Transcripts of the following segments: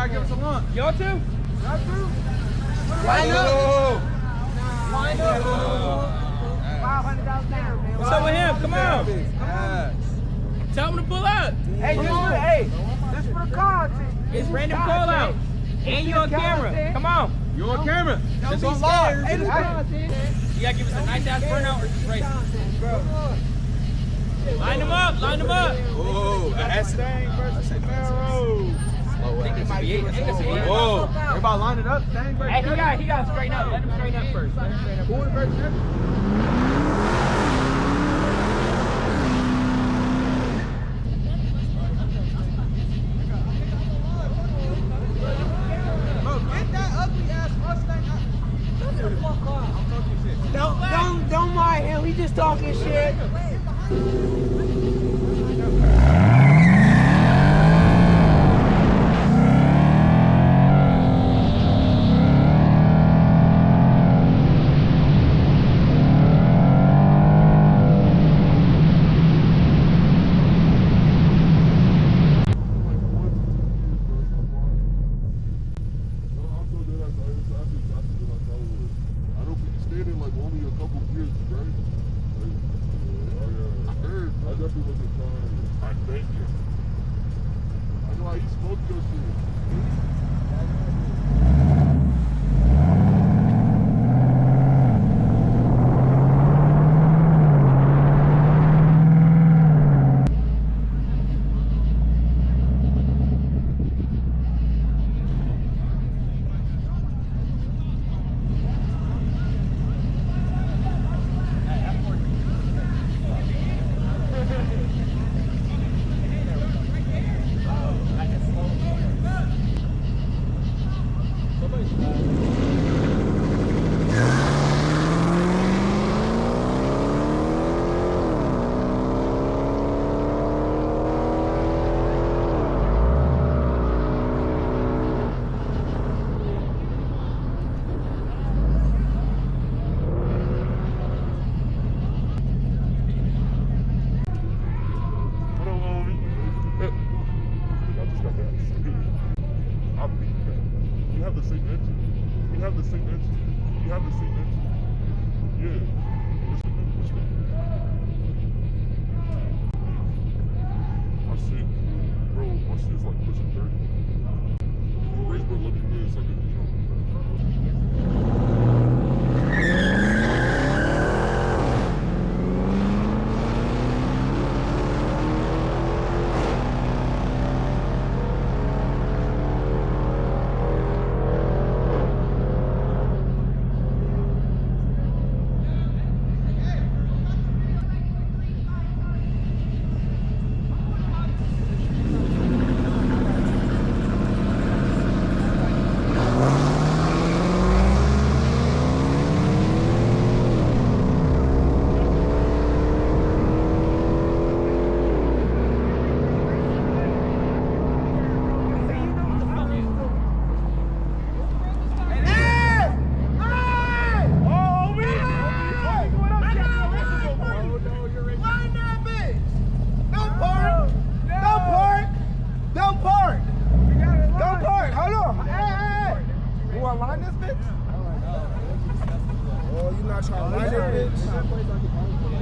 gotta give us a lunch. Y'all too? Y'all too? Line up. Line up. $500 down, man. What's up with him? Come on. Tell him to pull up. Hey, this for the content. It's random call out. And you on camera. Come on. You on camera. Just on live. You gotta give us a nice ass burnout or just race. Line them up. Line them up. Oh, that's Mustang versus Camaro. I think it's V8. I think it's V8. Whoa. Everybody line it up. Hey, he got to straighten up. Let him straighten up first. Let him straighten up Who first. versus him? Get that ugly ass Mustang out. Don't mind him. We just talking shit.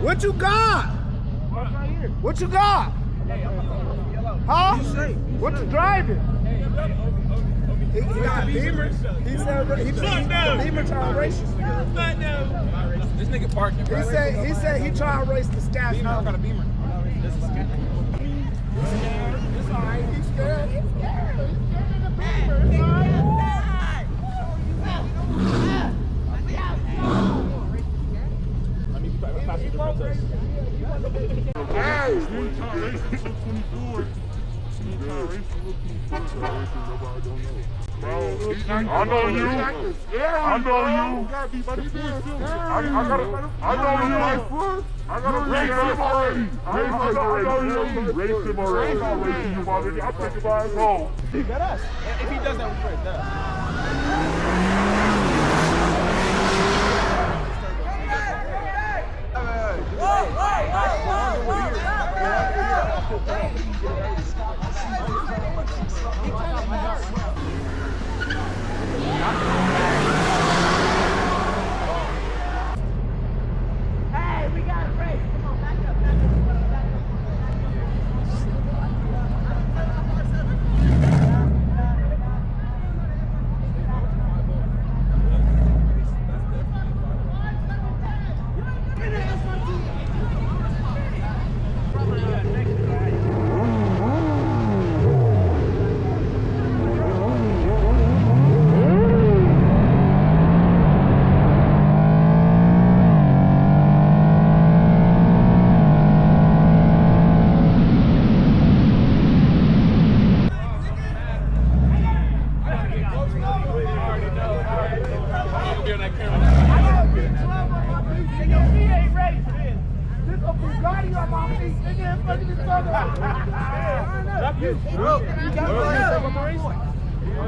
What you got? What you got? Huh? What you driving? He got Beamer. He said Beamer trying to race this nigga. This nigga parking. He said he trying to race the Scat. Beamer, I got a Beamer. This is Scat. It's alright. He's scared. He's scared of the Beamer. It's alright. Passenger princess. I know you. I know you. I gotta race him already. Race him already. I'll take him by his home. Got us. If he does that, we break that. Hey, we got a race. Come on, back up, back up.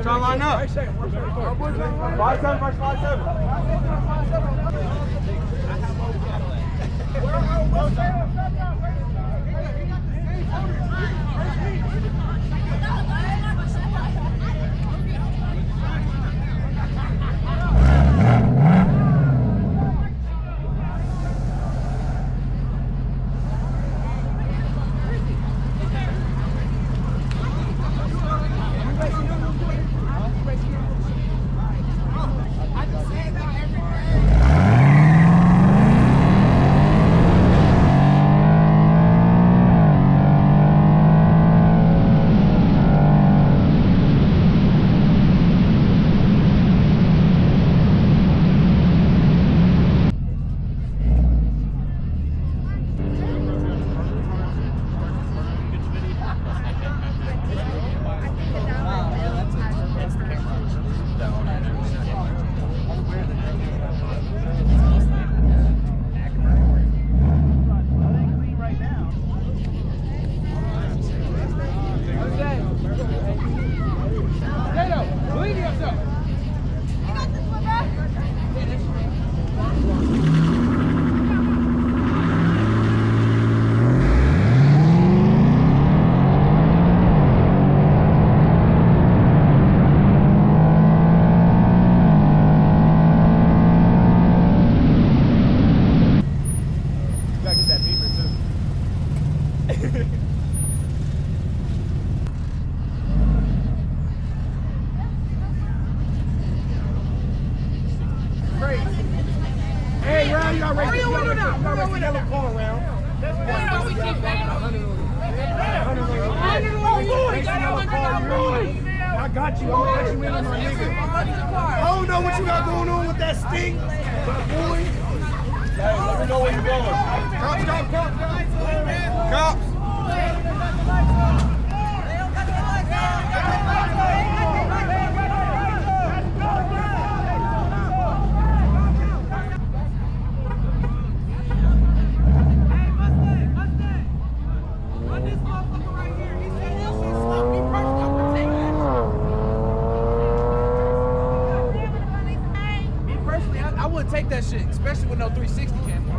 Try to line up. 5-7 versus 5-7. Hey, round, you got race. You got race yellow car round. I got you. I'm gonna let you in on my nigga. I don't know what you got going on with that stink, but boy. Hey, let me know where you're going. Cops. Take that shit, especially with no 360 camera.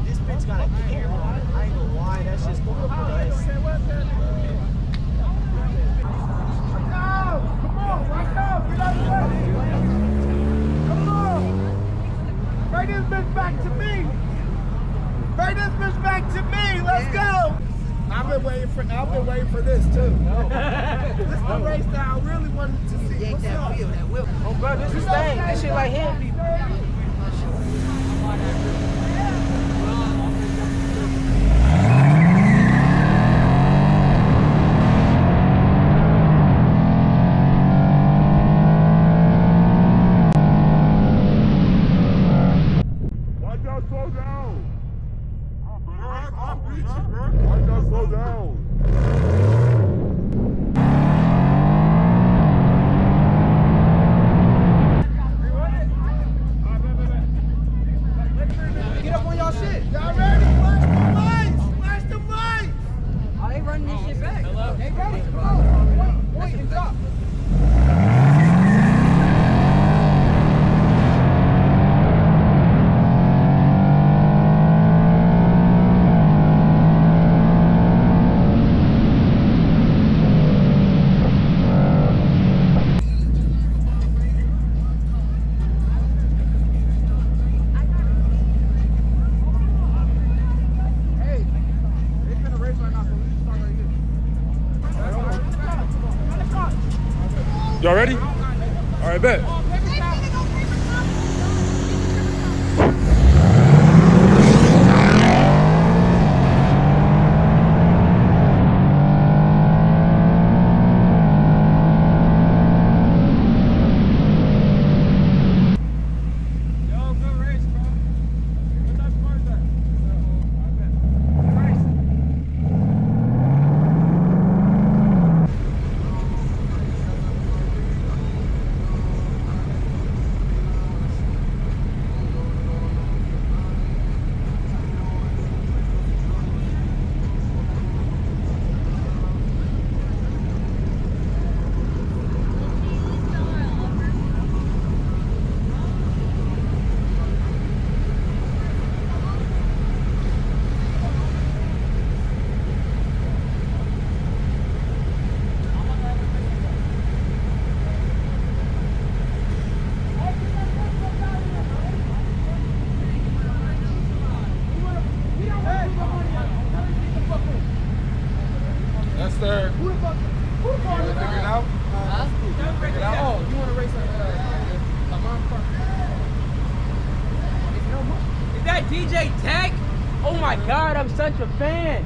This bitch got a camera on it. I ain't gonna lie, that's just cool. Bring this bitch back to me. Bring this bitch back to me. Let's go. I've been waiting for this too. This is the race that I really wanted to see. What's up? Oh, bro, this is thing. This shit like hitting people. Slow down. Why not slow down? Get up on y'all shit. Y'all ready? Flash the lights. Flash the lights. Oh, they running this shit back. Hello? Hey, ready? Come on. Point and drop. Y'all ready? All right, bet. Yes, sir. Who the fuck? You want to figure it out? Figure it out? Oh, you want to race a mom car? Is that DJ Tech? Oh my God, I'm such a fan.